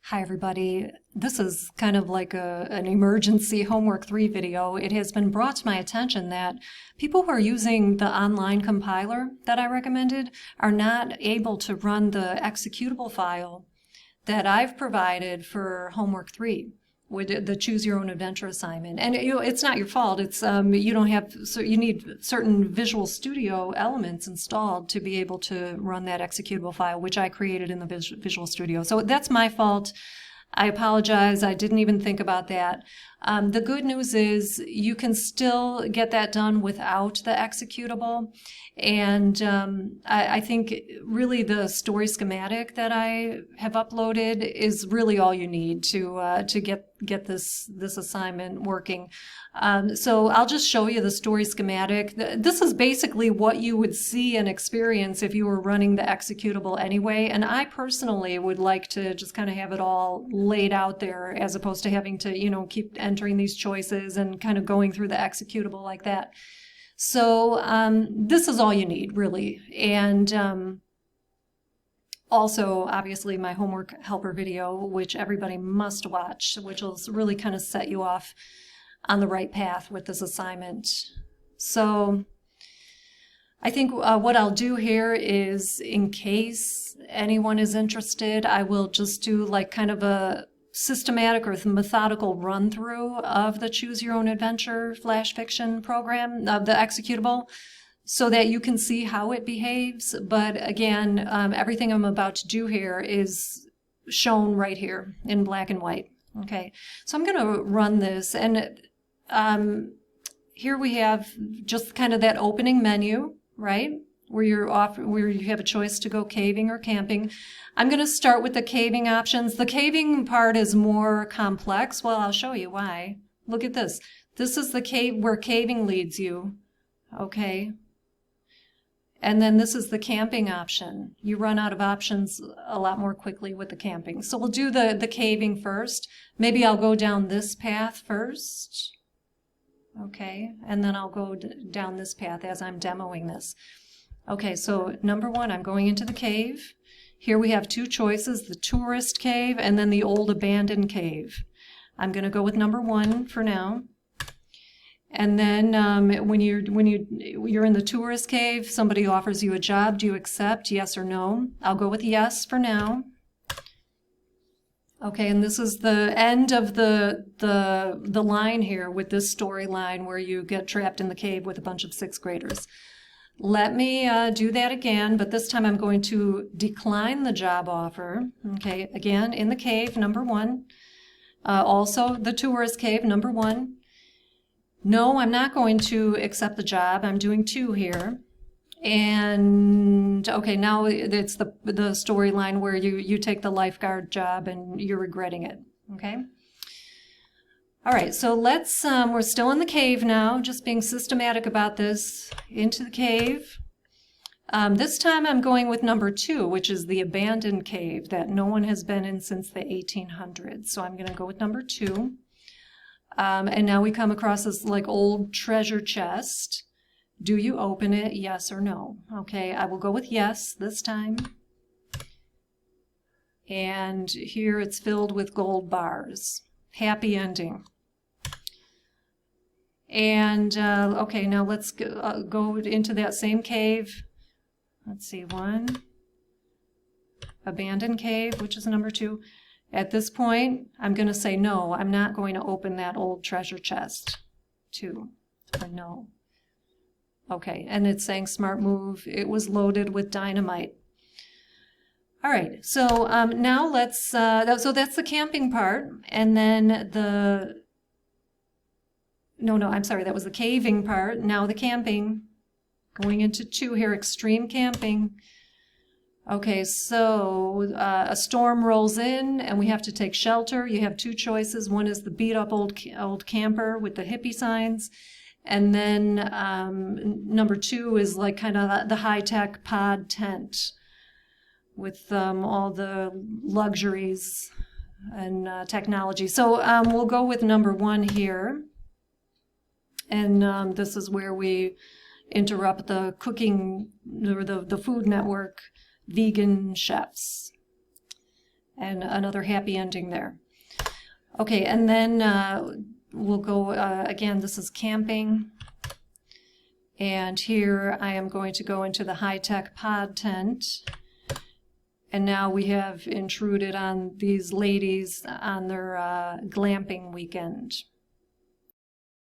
Hi everybody. This is kind of like an emergency homework 3 video. It has been brought to my attention that people who are using the online compiler that I recommended are not able to run the executable file that I've provided for homework 3 with the choose your own adventure assignment. And it's not your fault. It's you don't have, so you need certain Visual Studio elements installed to be able to run that executable file, which I created in the Visual Studio. So that's my fault. I apologize. I didn't even think about that. The good news is you can still get that done without the executable. And I think really the story schematic that I have uploaded is really all you need to get this assignment working. So I'll just show you the story schematic. This is basically what you would see and experience if you were running the executable anyway. And I personally would like to just kind of have it all laid out there as opposed to having to, keep entering these choices and kind of going through the executable like that. So this is all you need, really. And also, obviously, my homework helper video, which everybody must watch, which will really kind of set you off on the right path with this assignment. So I think what I'll do here is, in case anyone is interested, I will just do like kind of a systematic or methodical run through of the Choose Your Own Adventure flash fiction program, of the executable, so that you can see how it behaves. But again, everything I'm about to do here is shown right here in black and white. Okay, so I'm going to run this, and here we have just kind of that opening menu, right? Where you have a choice to go caving or camping. I'm going to start with the caving options. The caving part is more complex. Well, I'll show you why. Look at this. This is the cave where caving leads you. Okay. And then this is the camping option. You run out of options a lot more quickly with the camping. So we'll do the caving first. Maybe I'll go down this path first. Okay. And then I'll go down this path as I'm demoing this. Okay, so number 1, I'm going into the cave. Here we have 2 choices, the tourist cave and then the old abandoned cave. I'm going to go with number 1 for now. And then when you're in the tourist cave, somebody offers you a job. Do you accept? Yes or no? I'll go with yes for now. Okay, and this is the end of the line here with this storyline where you get trapped in the cave with a bunch of 6th graders. Let me do that again, but this time I'm going to decline the job offer. Okay, again, in the cave, number 1. Also, the tourist cave, number 1. No, I'm not going to accept the job. I'm doing 2 here. And, okay, now it's the storyline where you take the lifeguard job and you're regretting it, okay? All right, so let's, we're still in the cave now, just being systematic about this. Into the cave. This time I'm going with number 2, which is the abandoned cave that no one has been in since the 1800s. So I'm going to go with number 2. And now we come across this like old treasure chest. Do you open it, yes or no? Okay, I will go with yes this time. And here it's filled with gold bars. Happy ending. And okay, now let's go into that same cave. Let's see, 1. Abandoned cave, which is number 2. At this point, I'm going to say no. I'm not going to open that old treasure chest. 2. Or no. Okay, and it's saying smart move. It was loaded with dynamite. All right, so now let's, so that's the camping part, and then I'm sorry, that was the caving part. Now the camping, going into 2 here, extreme camping. Okay, so a storm rolls in and we have to take shelter. You have 2 choices. One is the beat up old camper with the hippie signs. And then number 2 is like kind of the high-tech pod tent with all the luxuries and technology. So we'll go with number 1 here. And this is where we interrupt the cooking, or the Food Network vegan chefs. and another happy ending there. Okay, and then we'll go, again, this is camping. And here I am going to go into the high-tech pod tent. And now we have intruded on these ladies on their glamping weekend.